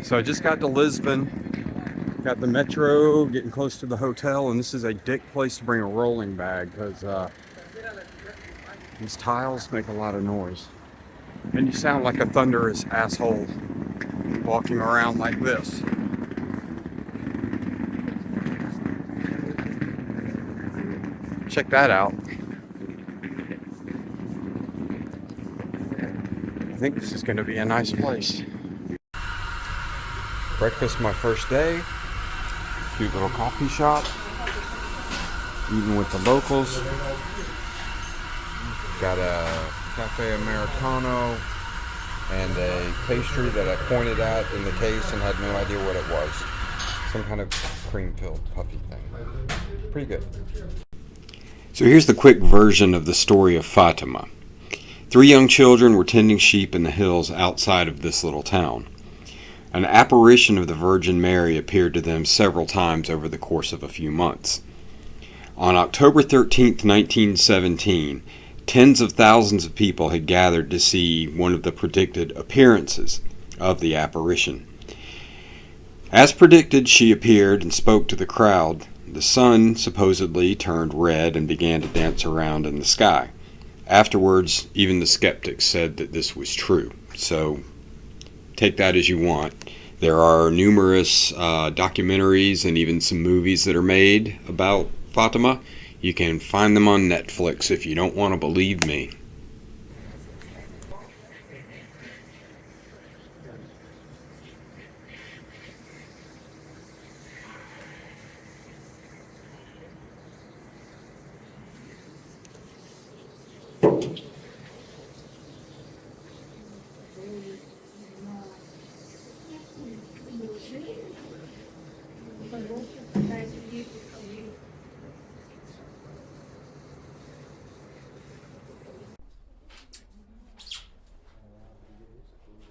So I just got to Lisbon, got the metro, getting close to the hotel, and this is a dick place to bring a rolling bag because these tiles make a lot of noise. And you sound like a thunderous asshole walking around like this. Check that out. I think this is going to be a nice place. Breakfast my first day. Cute little coffee shop. Eating with the locals. Got a cafe Americano and a pastry that I pointed at in the case and had no idea what it was. Some kind of cream-filled puffy thing. Pretty good. So here's the quick version of the story of Fatima. 3 young children were tending sheep in the hills outside of this little town. An apparition of the Virgin Mary appeared to them several times over the course of a few months. On October 13, 1917, tens of thousands of people had gathered to see one of the predicted appearances of the apparition. As predicted, she appeared and spoke to the crowd. The sun supposedly turned red and began to dance around in the sky. Afterwards, even the skeptics said that this was true. So take that as you want. There are numerous documentaries and even some movies that are made about Fatima. You can find them on Netflix if you don't want to believe me.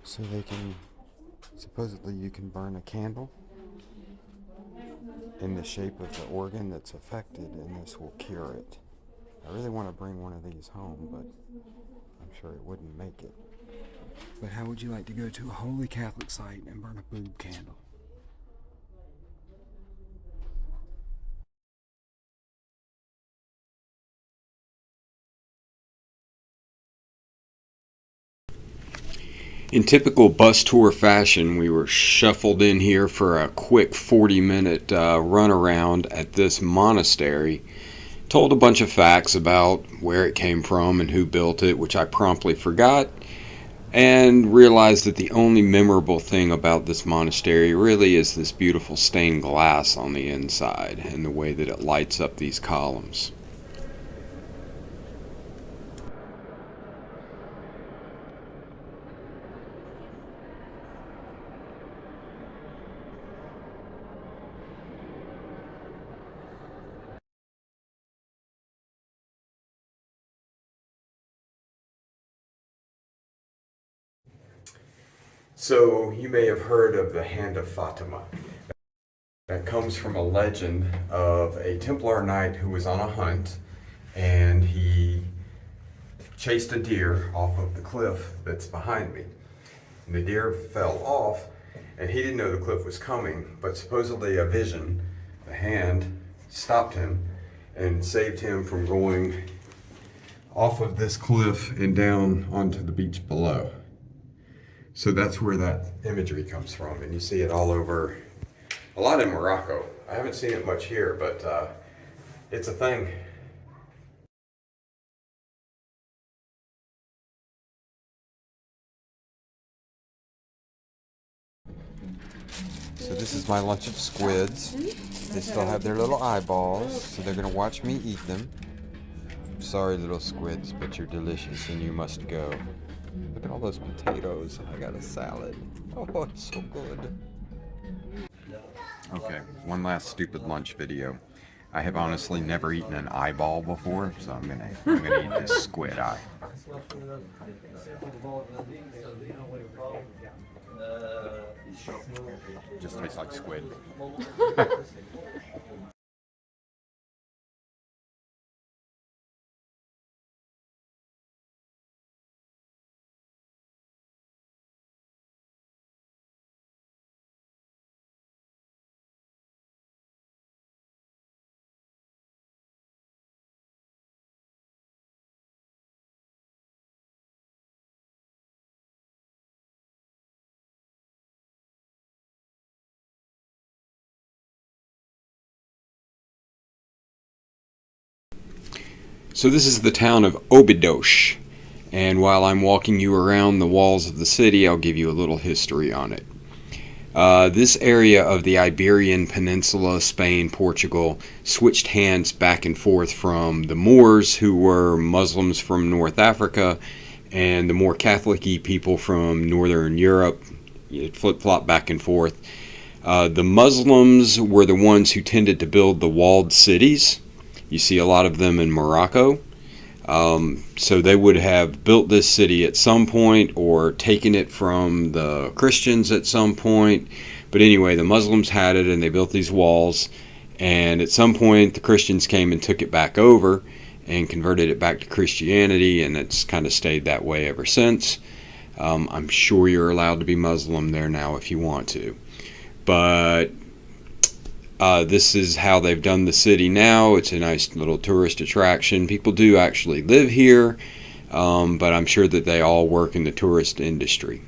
So supposedly you can burn a candle in the shape of the organ that's affected and this will cure it. I really want to bring one of these home, but I'm sure it wouldn't make it. But how would you like to go to a holy Catholic site and burn a boob candle? In typical bus tour fashion, we were shuffled in here for a quick 40-minute run around at this monastery. Told a bunch of facts about where it came from and who built it, which I promptly forgot, and realized that the only memorable thing about this monastery really is this beautiful stained glass on the inside and the way that it lights up these columns. So you may have heard of the Hand of Fatima. That comes from a legend of a Templar knight who was on a hunt and he chased a deer off of the cliff that's behind me. And the deer fell off and he didn't know the cliff was coming, but supposedly a vision, the hand, stopped him and saved him from going off of this cliff and down onto the beach below. So that's where that imagery comes from, and you see it all over, a lot in Morocco. I haven't seen it much here, but it's a thing. So this is my lunch of squids. They still have their little eyeballs, so they're gonna watch me eat them. Sorry, little squids, but you're delicious and you must go. Look at all those potatoes. I got a salad. Oh, it's so good. Okay, one last stupid lunch video. I have honestly never eaten an eyeball before, so I'm gonna eat this squid eye. Just tastes like squid. So this is the town of Obidos, and while I'm walking you around the walls of the city, I'll give you a little history on it. This area of the Iberian Peninsula, Spain, Portugal, switched hands back and forth from the Moors, who were Muslims from North Africa, and the more Catholic-y people from Northern Europe. It flip-flopped back and forth. The Muslims were the ones who tended to build the walled cities. You see a lot of them in Morocco. So they would have built this city at some point or taken it from the Christians at some point. But anyway, the Muslims had it and they built these walls. And at some point, the Christians came and took it back over and converted it back to Christianity, and it's kind of stayed that way ever since. I'm sure you're allowed to be Muslim there now if you want to. But this is how they've done the city now. It's a nice little tourist attraction. People do actually live here, but I'm sure that they all work in the tourist industry.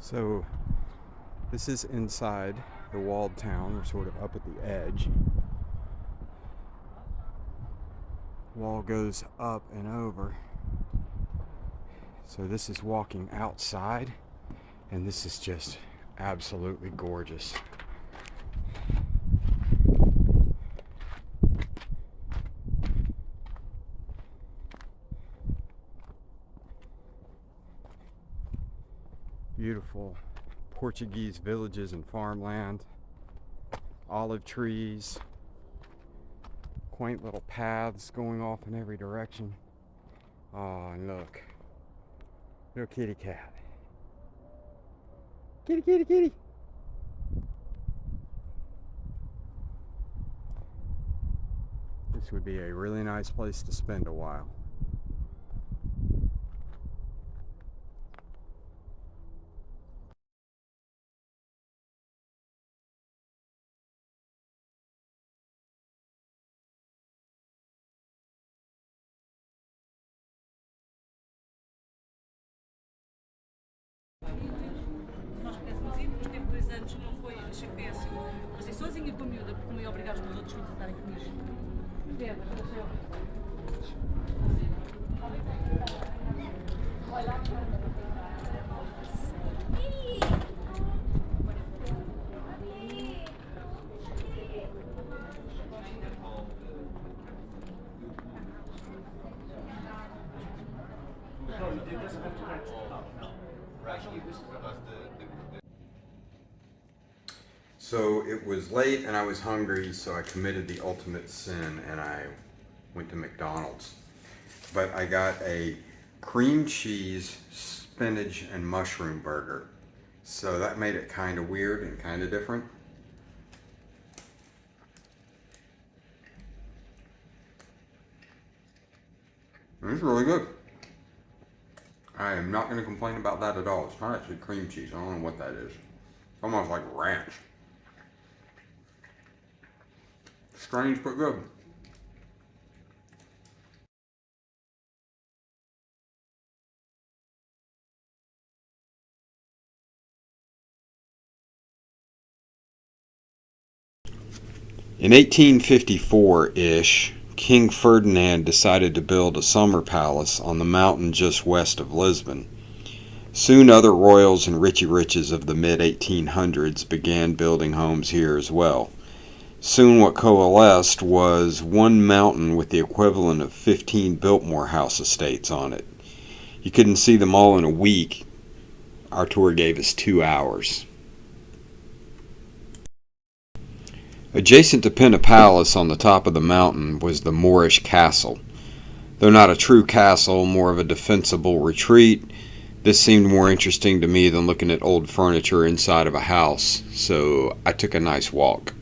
So this is inside the walled town. We're sort of up at the edge. Wall goes up and over. So this is walking outside, and this is just absolutely gorgeous. Beautiful Portuguese villages and farmland, olive trees, quaint little paths going off in every direction. Oh, and look, little kitty cat. Kitty, kitty, kitty. This would be a really nice place to spend a while. Nós pudéssemos ir, depois teve 2 anos, não foi, achei péssimo. Passei sozinha com a miúda, porque não ia obrigar os meus outros filhos a estarem comigo. So it was late and I was hungry, so I committed the ultimate sin and I went to McDonald's. But I got a cream cheese, spinach, and mushroom burger. So that made it kind of weird and kind of different. It's really good. I am not going to complain about that at all. It's not actually cream cheese. I don't know what that is. It's almost like ranch. Strange but good. In 1854-ish, King Ferdinand decided to build a summer palace on the mountain just west of Lisbon. Soon other royals and Richie Riches of the mid-1800s began building homes here as well. Soon what coalesced was one mountain with the equivalent of 15 Biltmore House estates on it. You couldn't see them all in a week. Our tour gave us 2 hours. Adjacent to Pinna Palace on the top of the mountain was the Moorish castle. Though not a true castle, more of a defensible retreat, This seemed more interesting to me than looking at old furniture inside of a house, so I took a nice walk.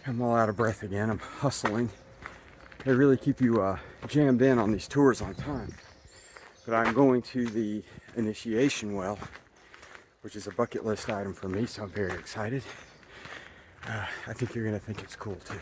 I'm all out of breath again. I'm hustling. They really keep you jammed in on these tours on time. But I'm going to the initiation well, which is a bucket list item for me, so I'm very excited. I think you're going to think it's cool too.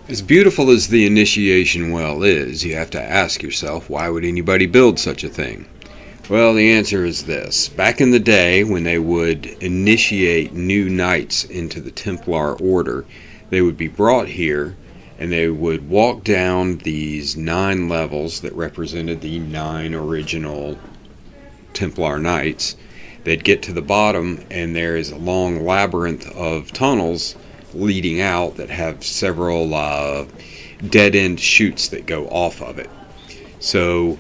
As beautiful as the initiation well is, you have to ask yourself, why would anybody build such a thing? Well, the answer is this. Back in the day, when they would initiate new knights into the Templar order, they would be brought here and they would walk down these 9 levels that represented the 9 original Templar knights. They'd get to the bottom and there is a long labyrinth of tunnels leading out that have several dead-end chutes that go off of it. So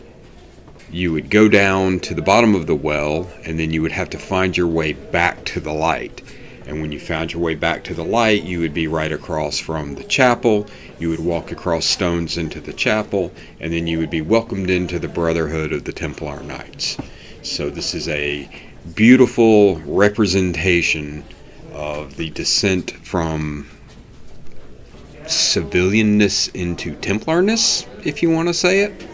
you would go down to the bottom of the well, and then you would have to find your way back to the light. And when you found your way back to the light, you would be right across from the chapel. You would walk across stones into the chapel, and then you would be welcomed into the Brotherhood of the Templar Knights. So this is a beautiful representation of the descent from civilianness into Templarness, if you want to say it.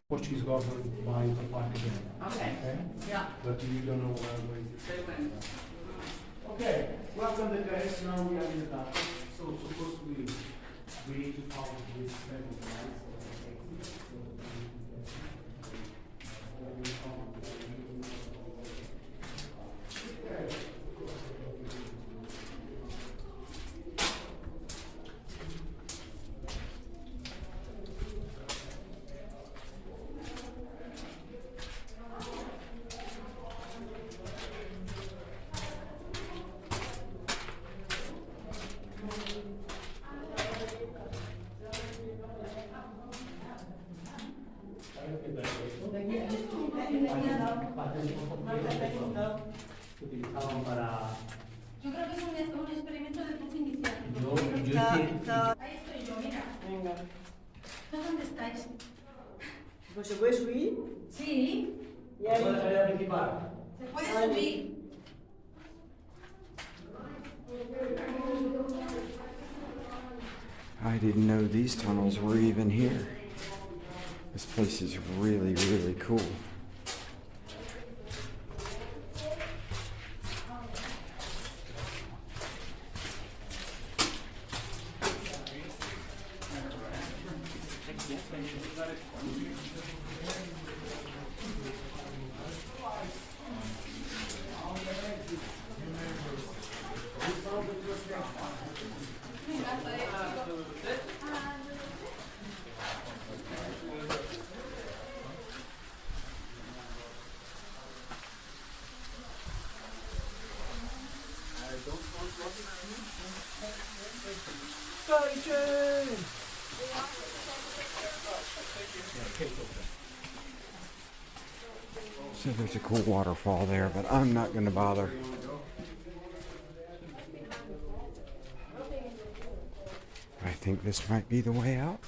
Portuguese government buying the park again. Okay. Yeah. But you don't know where it is. They went. Okay, welcome the guys. Now we are in the dark. So supposed to be we need to follow this level, right? Ahí estoy yo, mira. Venga. ¿Tú dónde estáis? Pues se puede subir. Sí, Y ahí. se puede subir. I didn't know these tunnels were even here. This place is really, really cool. So there's a cool waterfall there, but I'm not going to bother. I think this might be the way out.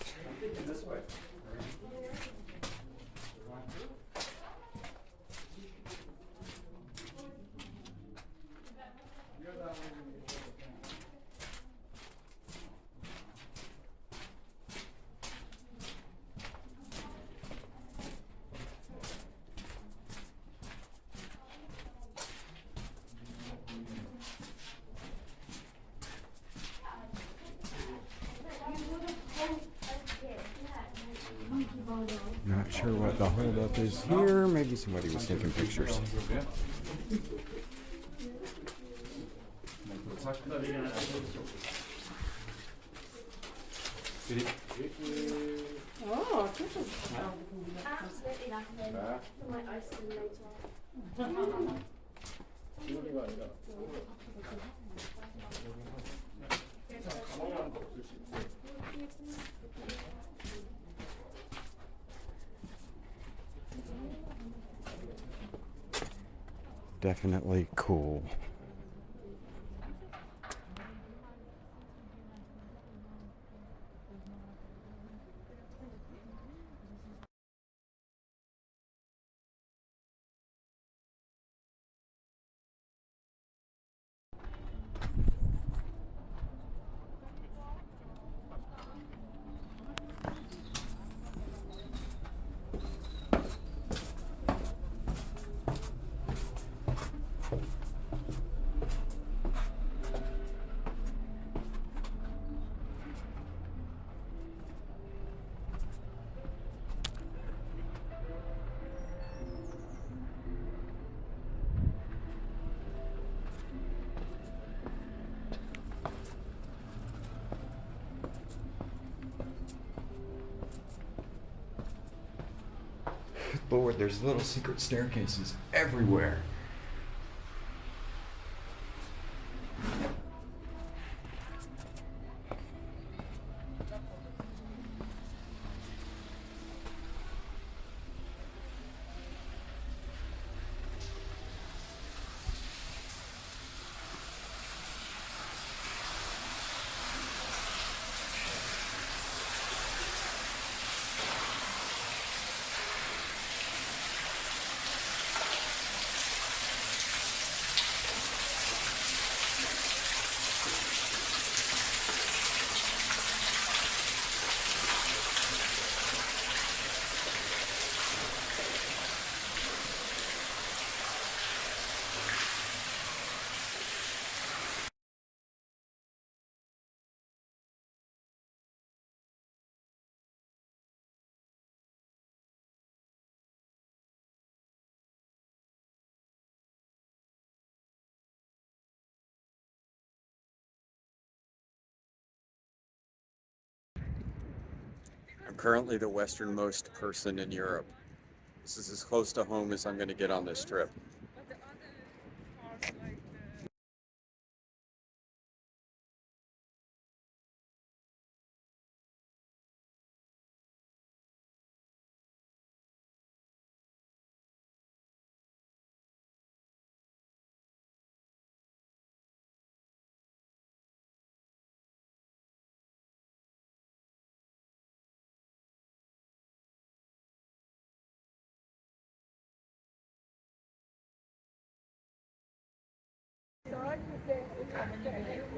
Not sure what the holdup is here. Maybe somebody was taking pictures. Oh, this is. Absolutely nothing. For my ice cream later. Definitely cool. Lord, there's little secret staircases everywhere. I'm currently the westernmost person in Europe. This is as close to home as I'm going to get on this trip.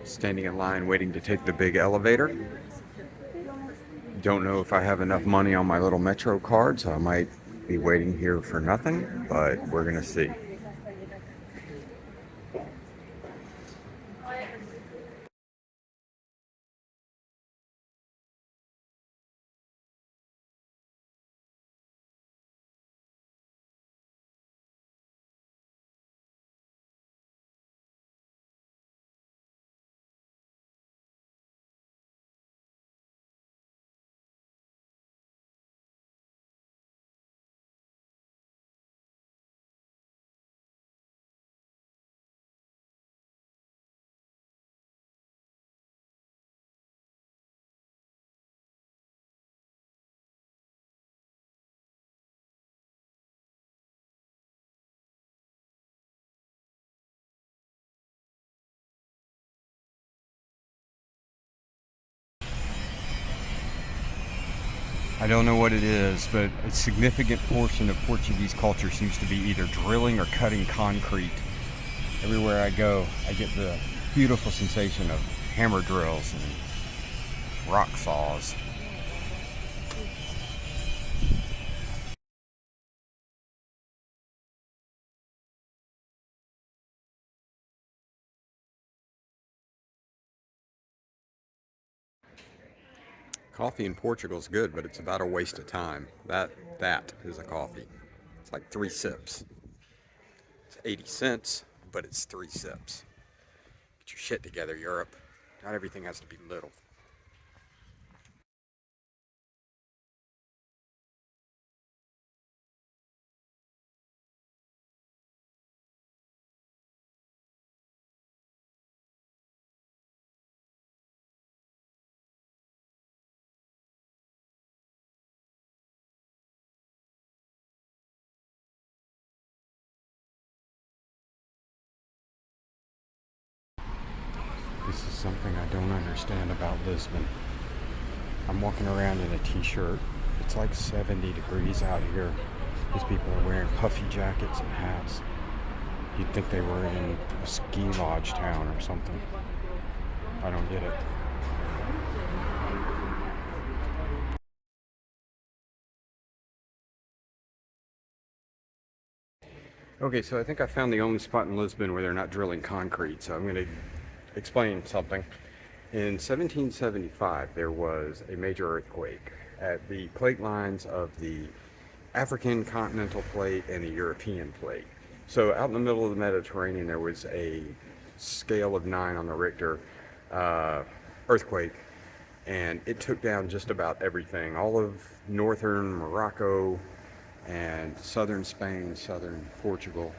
Standing in line waiting to take the big elevator. Don't know if I have enough money on my little Metro card, so I might be waiting here for nothing, but we're gonna see. I don't know what it is, but a significant portion of Portuguese culture seems to be either drilling or cutting concrete. Everywhere I go, I get the beautiful sensation of hammer drills and rock saws. Coffee in Portugal is good, but it's about a waste of time. That is a coffee. It's like 3 sips. It's 80 cents, but it's 3 sips. Get your shit together, Europe. Not everything has to be little. This is something I don't understand about Lisbon. I'm walking around in a t-shirt. It's like 70 degrees out here. These people are wearing puffy jackets and hats. You'd think they were in a ski lodge town or something. I don't get it. Okay, so I think I found the only spot in Lisbon where they're not drilling concrete, so I'm going to explain something. In 1775, there was a major earthquake at the plate lines of the African continental plate and the European plate. So out in the middle of the Mediterranean, there was a scale of 9 on the Richter earthquake, and it took down just about everything. All of northern Morocco and southern Spain, southern Portugal.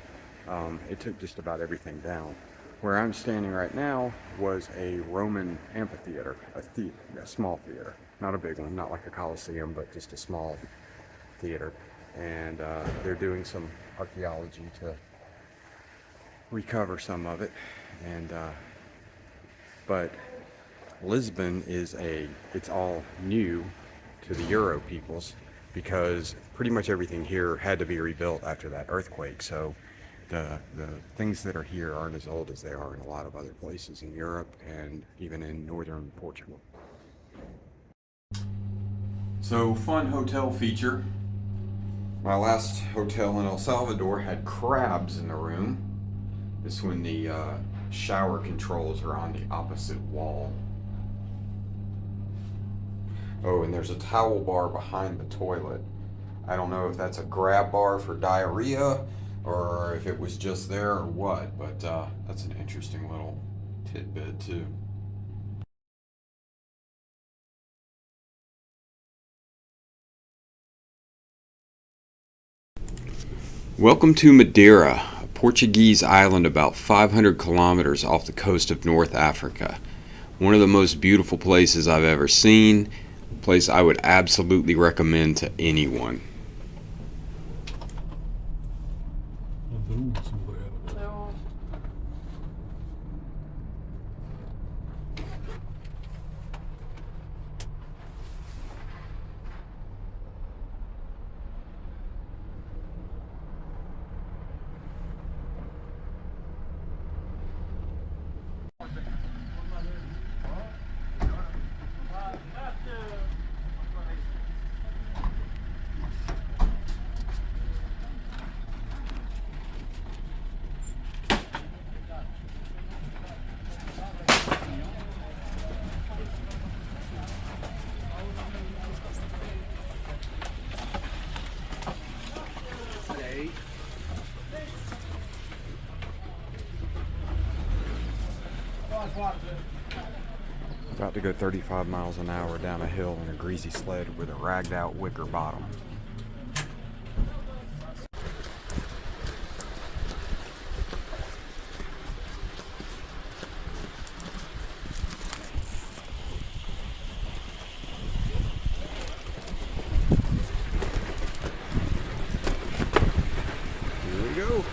It took just about everything down. Where I'm standing right now was a Roman amphitheater, a small theater, not a big one, not like a Colosseum, but just a small theater. And they're doing some archaeology to recover some of it. And but Lisbon it's all new to the Euro peoples, because pretty much everything here had to be rebuilt after that earthquake. So the things that are here aren't as old as they are in a lot of other places in Europe and even in northern Portugal. So, fun hotel feature. My last hotel in El Salvador had crabs in the room. This one, the shower controls are on the opposite wall. Oh, and there's a towel bar behind the toilet. I don't know if that's a grab bar for diarrhea or if it was just there or what, but that's an interesting little tidbit too. Welcome to Madeira, a Portuguese island about 500 kilometers off the coast of North Africa. One of the most beautiful places I've ever seen, a place I would absolutely recommend to anyone. About to go 35 miles an hour down a hill in a greasy sled with a ragged out wicker bottom. Here we go.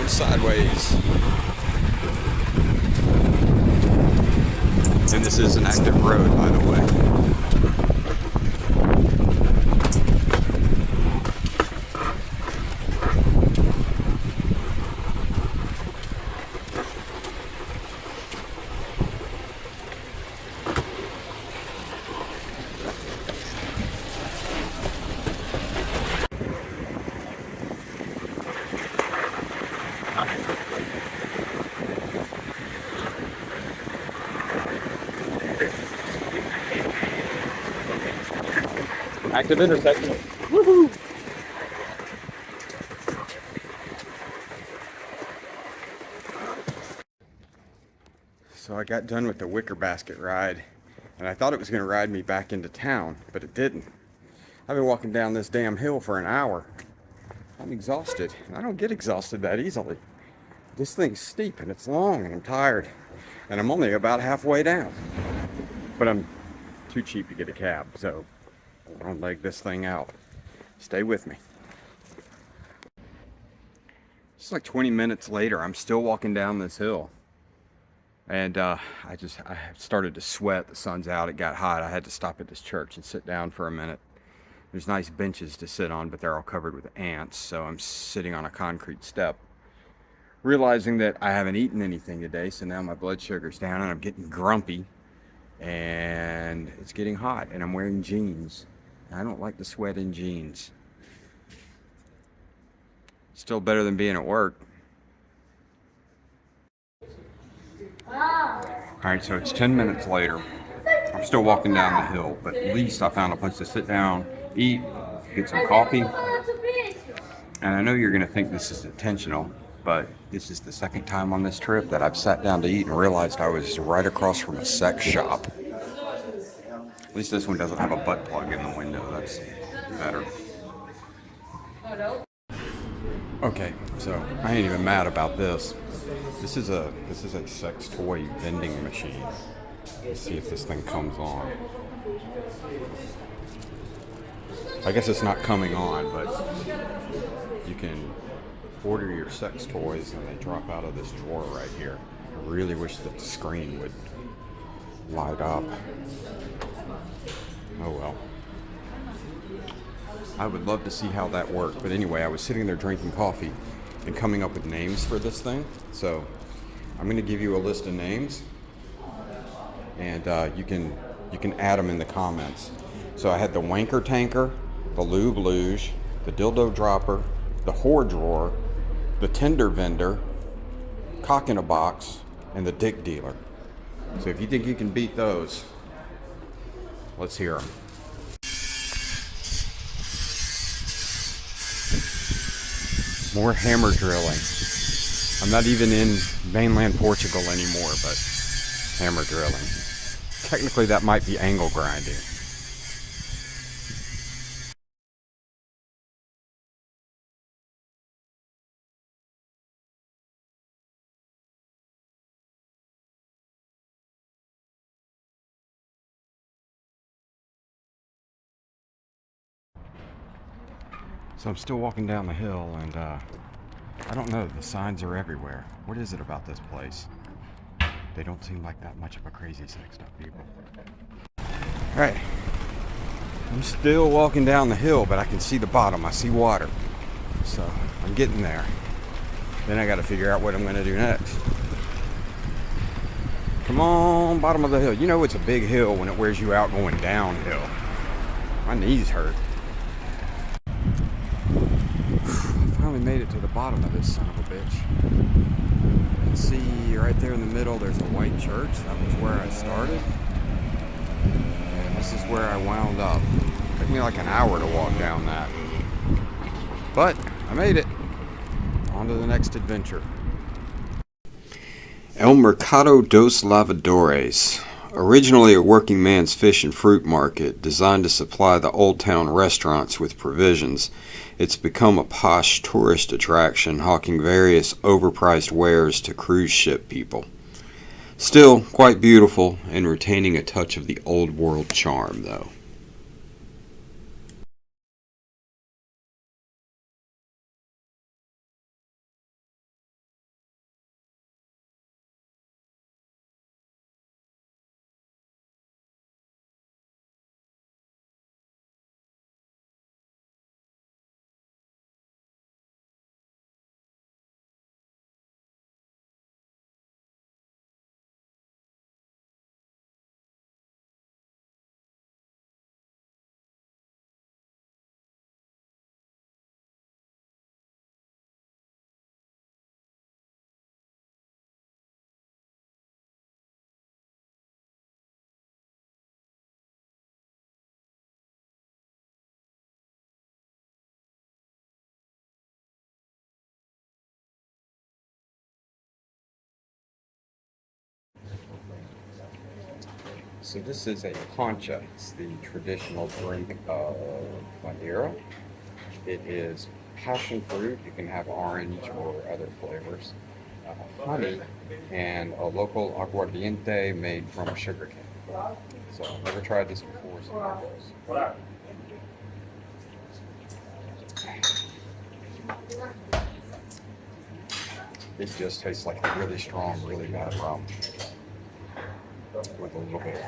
Sideways. And this is an active road, by the way. Active intersection. Woohoo! So I got done with the wicker basket ride, and I thought it was going to ride me back into town, but it didn't. I've been walking down this damn hill for an hour. I'm exhausted, and I don't get exhausted that easily. This thing's steep, and it's long, and I'm tired, and I'm only about halfway down. But I'm too cheap to get a cab, so I'll leg this thing out. Stay with me. It's like 20 minutes later, I'm still walking down this hill. And I started to sweat. The sun's out, it got hot. I had to stop at this church and sit down for a minute. There's nice benches to sit on, but they're all covered with ants, so I'm sitting on a concrete step. Realizing that I haven't eaten anything today, so now my blood sugar's down and I'm getting grumpy. And it's getting hot, and I'm wearing jeans. I don't like to sweat in jeans. Still better than being at work. Alright, so it's 10 minutes later. I'm still walking down the hill, but at least I found a place to sit down, eat, get some coffee. And I know you're going to think this is intentional, but this is the second time on this trip that I've sat down to eat and realized I was right across from a sex shop. At least this one doesn't have a butt plug in the window. That's better. Okay, so I ain't even mad about this. This is a sex toy vending machine. Let's see if this thing comes on. I guess it's not coming on, but you can order your sex toys and they drop out of this drawer right here. I really wish that the screen would light up. Oh well. I would love to see how that worked, but anyway, I was sitting there drinking coffee and coming up with names for this thing. So I'm going to give you a list of names, and you can add them in the comments. So I had the Wanker Tanker, the Lube Luge, the Dildo Dropper, the Whore Drawer, the Tender Vendor, Cock in a Box, and the Dick Dealer. So if you think you can beat those, let's hear them. More hammer drilling. I'm not even in mainland Portugal anymore, but hammer drilling. Technically that might be angle grinding. So I'm still walking down the hill, and I don't know, the signs are everywhere. What is it about this place? They don't seem like that much of a crazy sexed up people. Alright, I'm still walking down the hill, but I can see the bottom. I see water. So I'm getting there. Then I gotta figure out what I'm gonna do next. Come on, bottom of the hill. You know it's a big hill when it wears you out going downhill. My knees hurt. Finally made it to the bottom of this son of a bitch. You can see right there in the middle there's a white church. That was where I started. And this is where I wound up. It took me like an hour to walk down that. But I made it. On to the next adventure. El Mercado dos Lavadores. Originally a working man's fish and fruit market designed to supply the old town restaurants with provisions, it's become a posh tourist attraction, hawking various overpriced wares to cruise ship people. Still quite beautiful and retaining a touch of the old world charm, though. So this is a concha. It's the traditional drink of Madeira. It is passion fruit. You can have orange or other flavors. Honey and a local aguardiente made from sugarcane. So I've never tried this before, so here goes. It just tastes like a really strong, really bad rum with a little bit of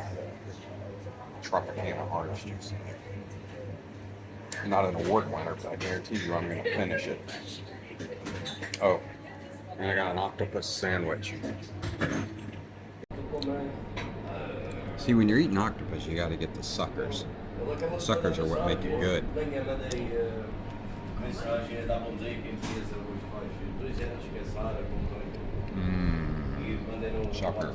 Tropicana orange juice in it. I'm not an award winner, but I guarantee you I'm going to finish it. Oh, and I got an octopus sandwich. See, when you're eating octopus, you got to get the suckers. The suckers are what make it good. Shocker.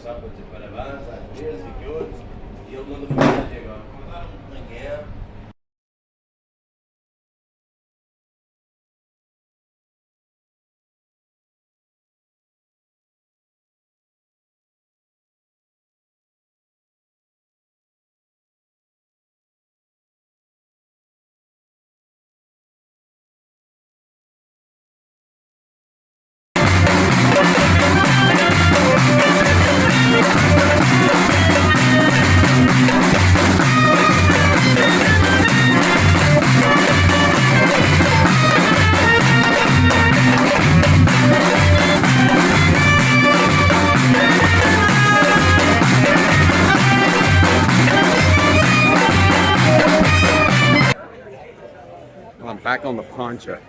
Well, I'm back on the poncha.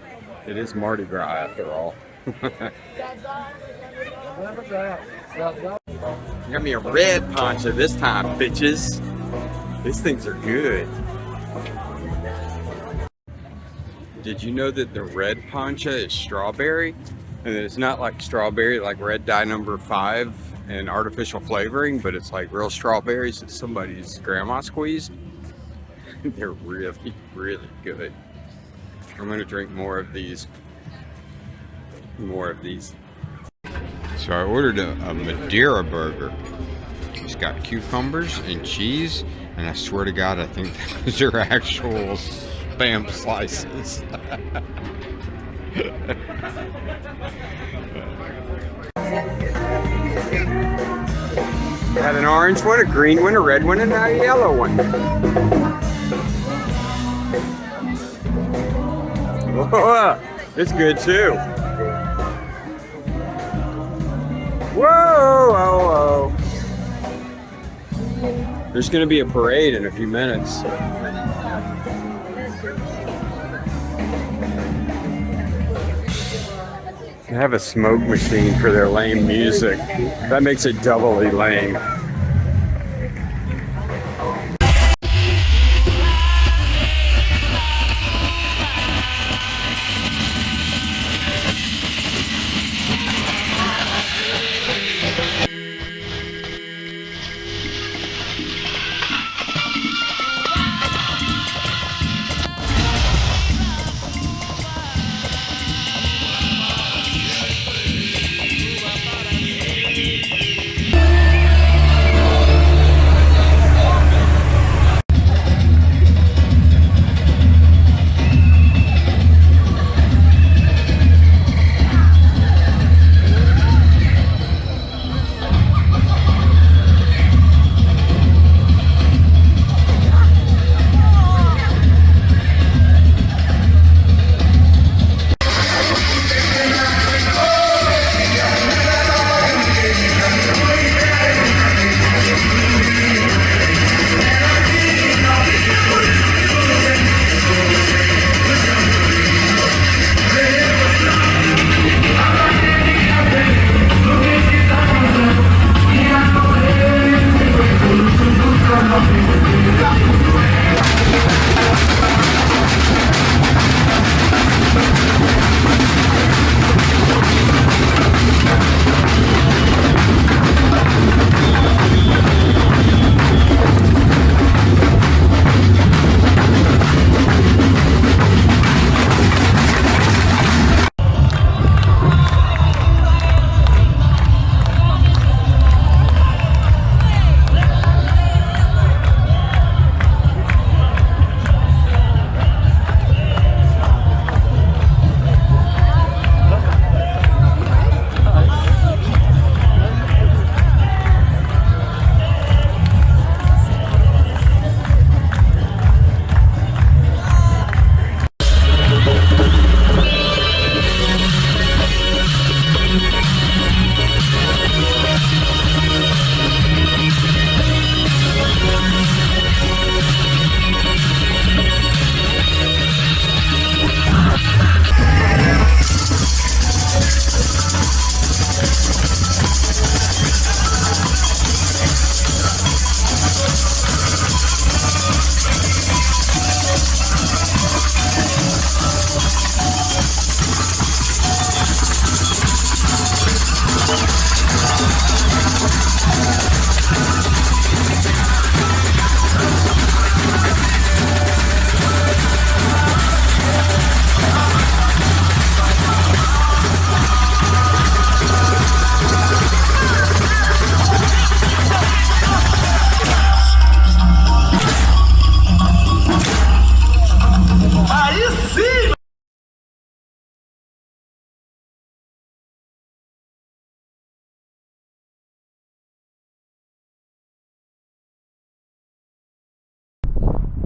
It is Mardi Gras after all. Got me a red poncha this time, bitches. These things are good. Did you know that the red poncha is strawberry? And that it's not like strawberry, like red dye number 5 and artificial flavoring, but it's like real strawberries that somebody's grandma squeezed. They're really, really good. I'm gonna drink more of these More of these. So I ordered a Madeira burger. It's got cucumbers and cheese, and I swear to God, I think those are actual Spam slices. Had an orange one, a green one, a red one, and now a yellow one. Whoa, it's good too. Whoa, whoa, whoa. There's going to be a parade in a few minutes. They have a smoke machine for their lame music. That makes it doubly lame.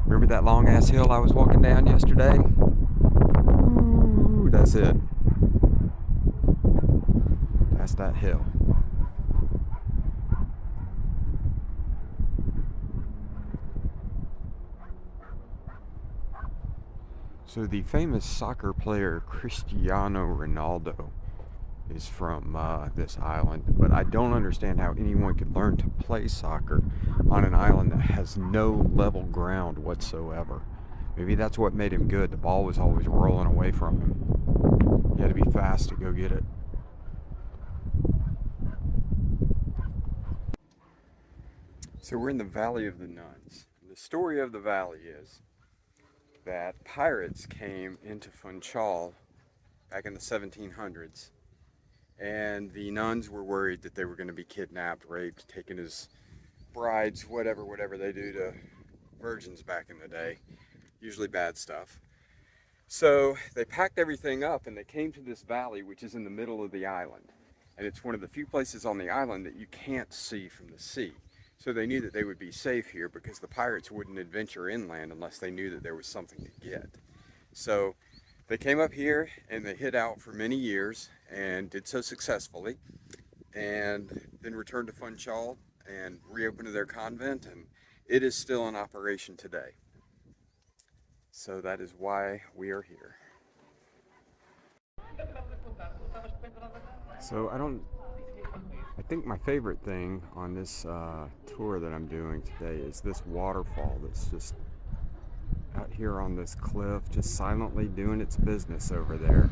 Remember that long ass hill I was walking down yesterday? Ooh, that's it. That's that hill. So the famous soccer player Cristiano Ronaldo is from this island, but I don't understand how anyone could learn to play soccer on an island that has no level ground whatsoever. Maybe that's what made him good. The ball was always rolling away from him. He had to be fast to go get it. So we're in the Valley of the Nuns. The story of the valley is that pirates came into Funchal back in the 1700s and the nuns were worried that they were going to be kidnapped, raped, taken as brides, whatever they do to virgins back in the day, usually bad stuff. So they packed everything up and they came to this valley, which is in the middle of the island. And it's one of the few places on the island that you can't see from the sea. So they knew that they would be safe here because the pirates wouldn't adventure inland unless they knew that there was something to get. So they came up here and they hid out for many years and did so successfully, and then returned to Funchal and reopened their convent, and it is still in operation today. So that is why we are here. So I think my favorite thing on this tour that I'm doing today is this waterfall that's just out here on this cliff, just silently doing its business over there.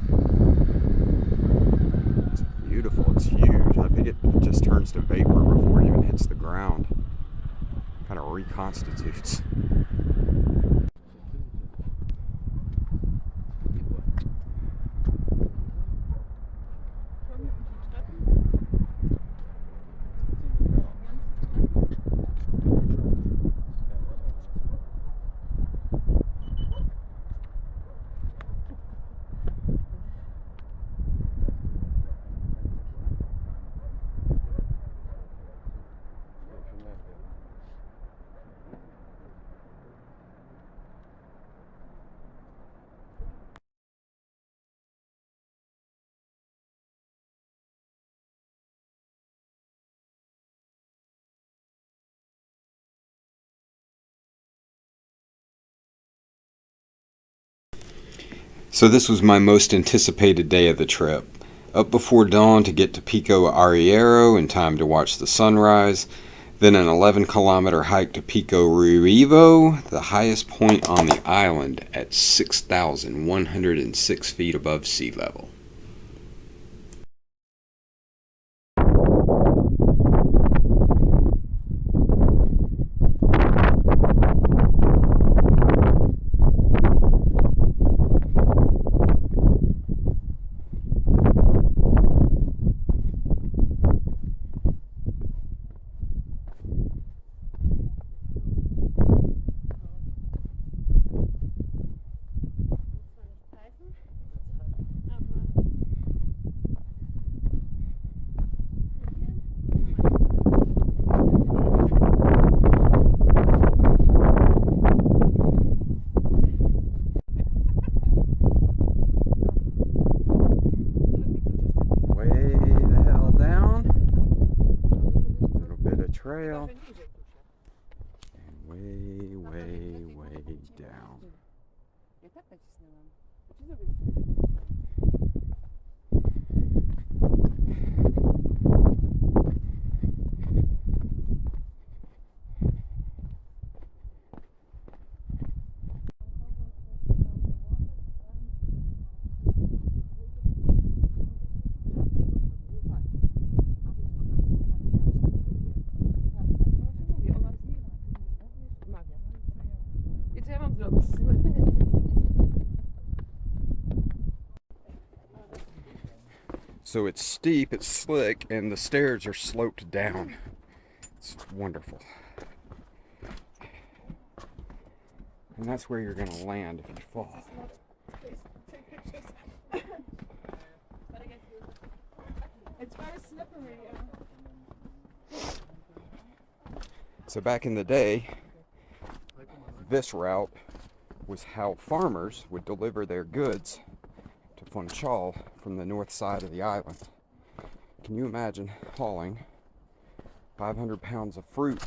It's beautiful, it's huge. I think it just turns to vapor before it even hits the ground. Kind of reconstitutes. So this was my most anticipated day of the trip. Up before dawn to get to Pico Arriero in time to watch the sunrise, then an 11-kilometer hike to Pico Ruivo, the highest point on the island at 6,106 feet above sea level. Trail and way down. So it's steep, it's slick, and the stairs are sloped down. It's wonderful. And that's where you're going to land if you fall. It's very slippery. So back in the day, this route was how farmers would deliver their goods to Funchal from the north side of the island. Can you imagine hauling 500 pounds of fruit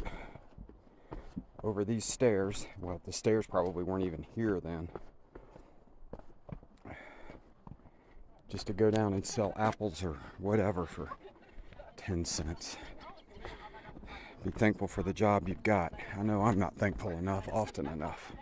over these stairs? Well, the stairs probably weren't even here then. Just to go down and sell apples or whatever for 10 cents. Be thankful for the job you've got. I know I'm not thankful enough, often enough.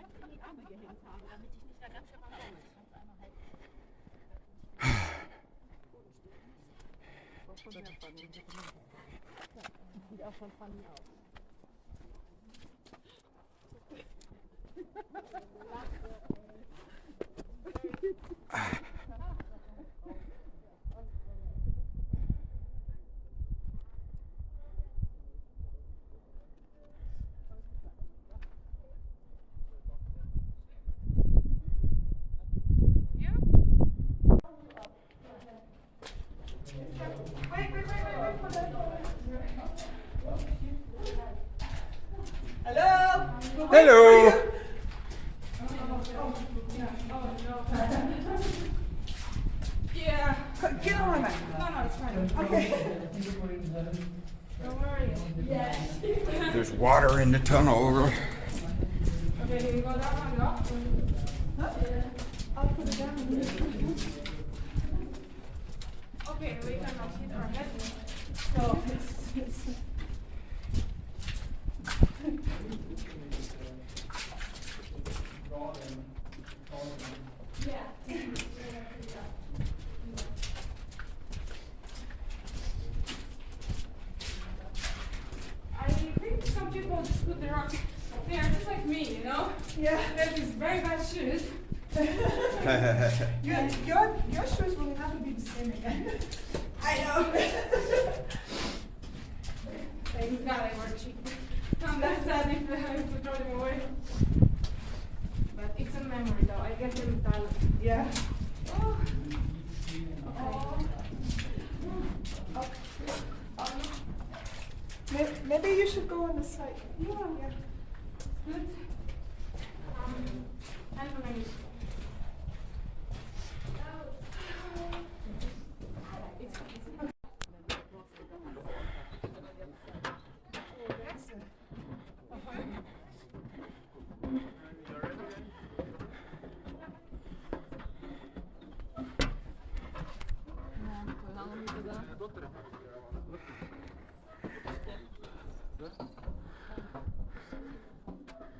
Hello? Hello. Yeah. Get on my back. No, it's fine. Okay. Don't worry. Yeah. There's water in the tunnel. Okay, here we go that one, go. Huh? I'll put it down. Okay, we can now hit our head. So it's yeah. I think some people just put the rock there, just like me, you know? Yeah. They have these very bad shoes. Your shoes will never be the same again. I know. Thanks God I work cheap. I'm that sad if we throw them away. But it's a memory though. I get them in Thailand. Yeah. Oh. Maybe you should go on the side. Yeah. Good. And maybe.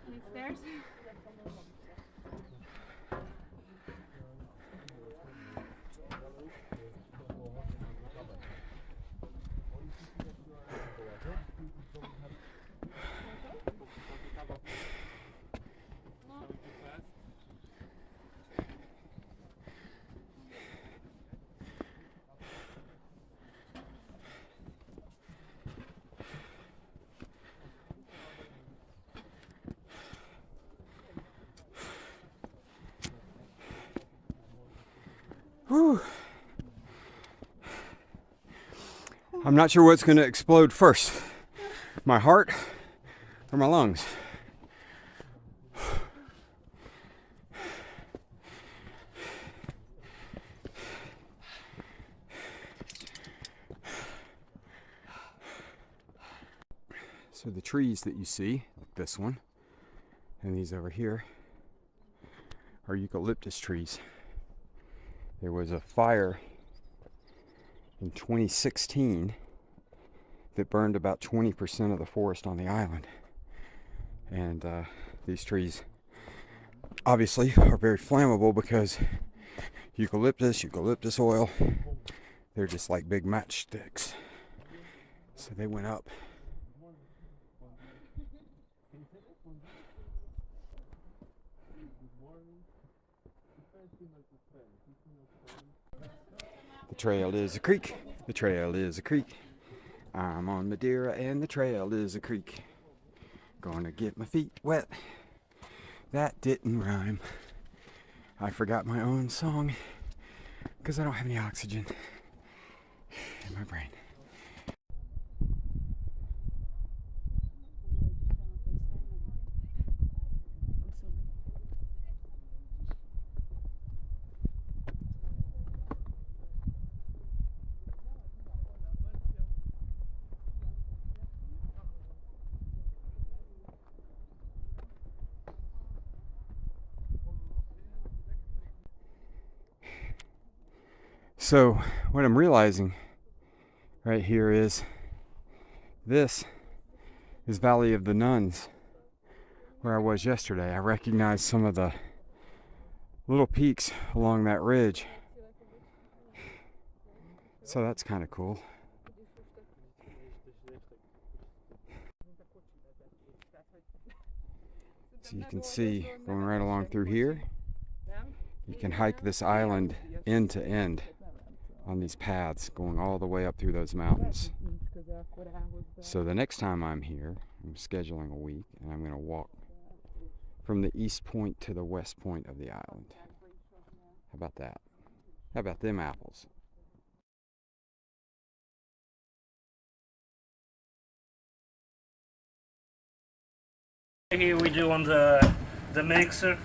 Any stairs? Whew. I'm not sure what's going to explode first, my heart or my lungs. So the trees that you see, like this one, and these over here, are eucalyptus trees. There was a fire in 2016 that burned about 20% of the forest on the island. And these trees obviously are very flammable because eucalyptus oil, they're just like big matchsticks. So they went up. The trail is a creek, the trail is a creek. I'm on Madeira and the trail is a creek. Gonna get my feet wet. That didn't rhyme. I forgot my own song because I don't have any oxygen in my brain. So what I'm realizing right here is this is Valley of the Nuns, where I was yesterday. I recognized some of the little peaks along that ridge. So that's kind of cool. So you can see going right along through here, you can hike this island end to end on these paths going all the way up through those mountains. So the next time I'm here, I'm scheduling a week and I'm going to walk from the east point to the west point of the island. How about that? How about them apples? Here we do on the mixer.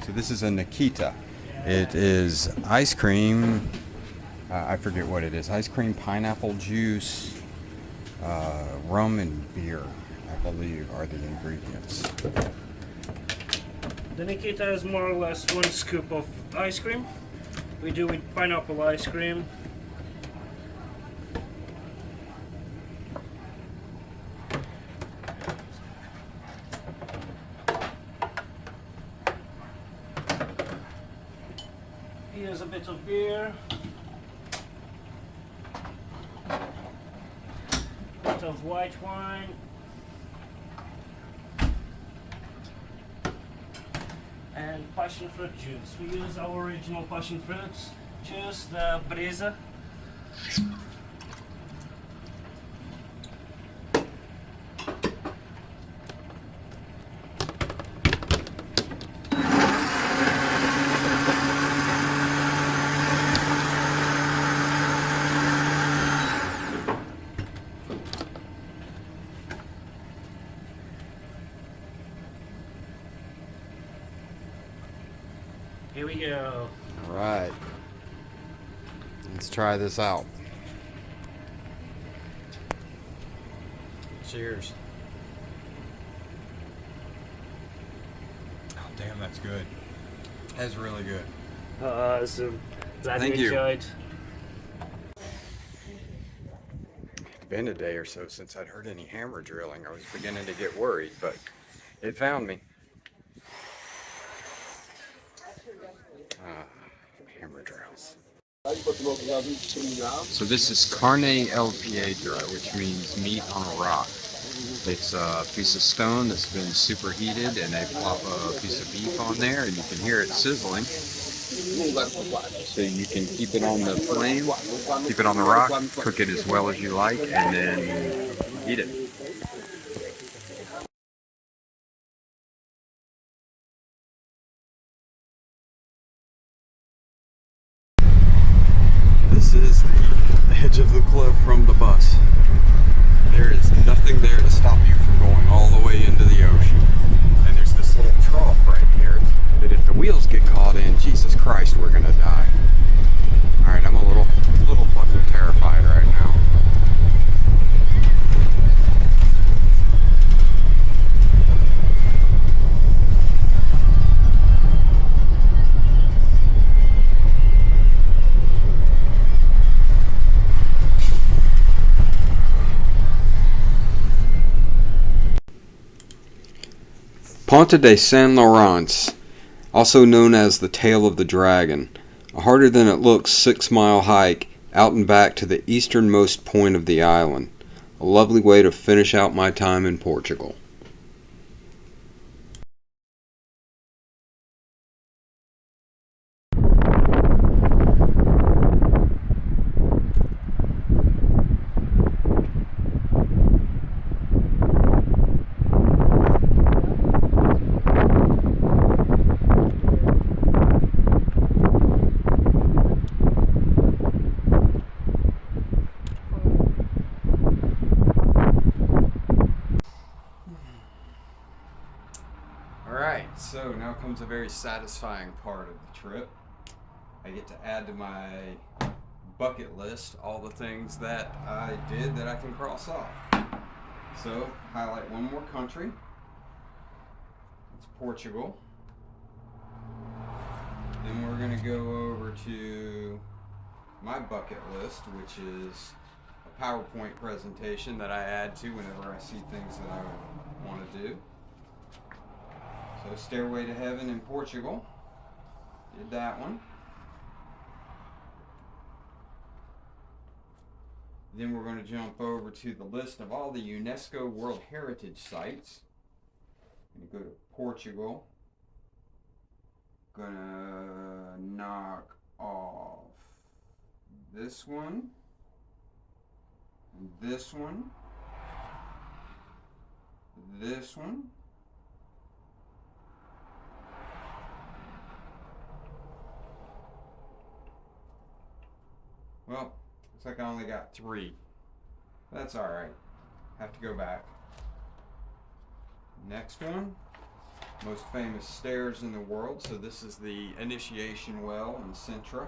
So this is a Nikita. It is ice cream. I forget what it is. Ice cream, pineapple juice, rum, and beer, I believe, are the ingredients. The Nikita is more or less 1 scoop of ice cream. We do with pineapple ice cream. Here's a bit of beer. Bit of white wine. And passion fruit juice. We use our original passion fruits juice, the Brisa. Here we go. All right. Let's try this out. Cheers. Oh, damn, that's good. That's really good. Awesome. Glad Thank you you. enjoyed. It's been a day or so since I'd heard any hammer drilling. I was beginning to get worried, but it found me. Hammer drills. So this is carne el piedra, which means meat on a rock. It's a piece of stone that's been superheated, and they plop a piece of beef on there, and you can hear it sizzling. So you can keep it on the flame, keep it on the rock, cook it as well as you like, and then eat it. This is the edge of the cliff from the bus. There is nothing there to stop you from going all the way into the ocean. And there's this little trough right here that if the wheels get caught in, Jesus Christ, we're gonna die. Alright, I'm a little fucking terrified right now. Ponte de San Laurence, also known as the Tail of the Dragon, a harder than it looks 6-mile hike out and back to the easternmost point of the island. A lovely way to finish out my time in Portugal. Alright, so now comes a very satisfying part of the trip. I get to add to my bucket list all the things that I did that I can cross off. So, highlight one more country. It's Portugal. Then we're going to go over to my bucket list, which is a PowerPoint presentation that I add to whenever I see things that I want to do. So Stairway to Heaven in Portugal, did that one. Then we're going to jump over to the list of all the UNESCO World Heritage Sites. I'm going to go to Portugal. Gonna knock off this one, this one, this one. Well, looks like I only got 3. That's alright. Have to go back. Next one, most famous stairs in the world. So this is the initiation well in Sintra.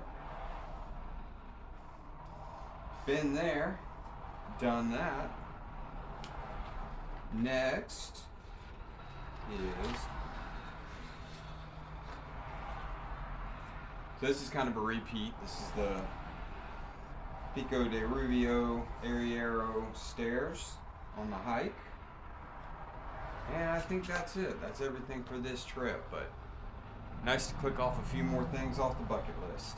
Been there, done that. Next is, so this is kind of a repeat. This is the Pico de Rubio Arriero stairs on the hike. And I think that's it. That's everything for this trip, but nice to click off a few more things off the bucket list.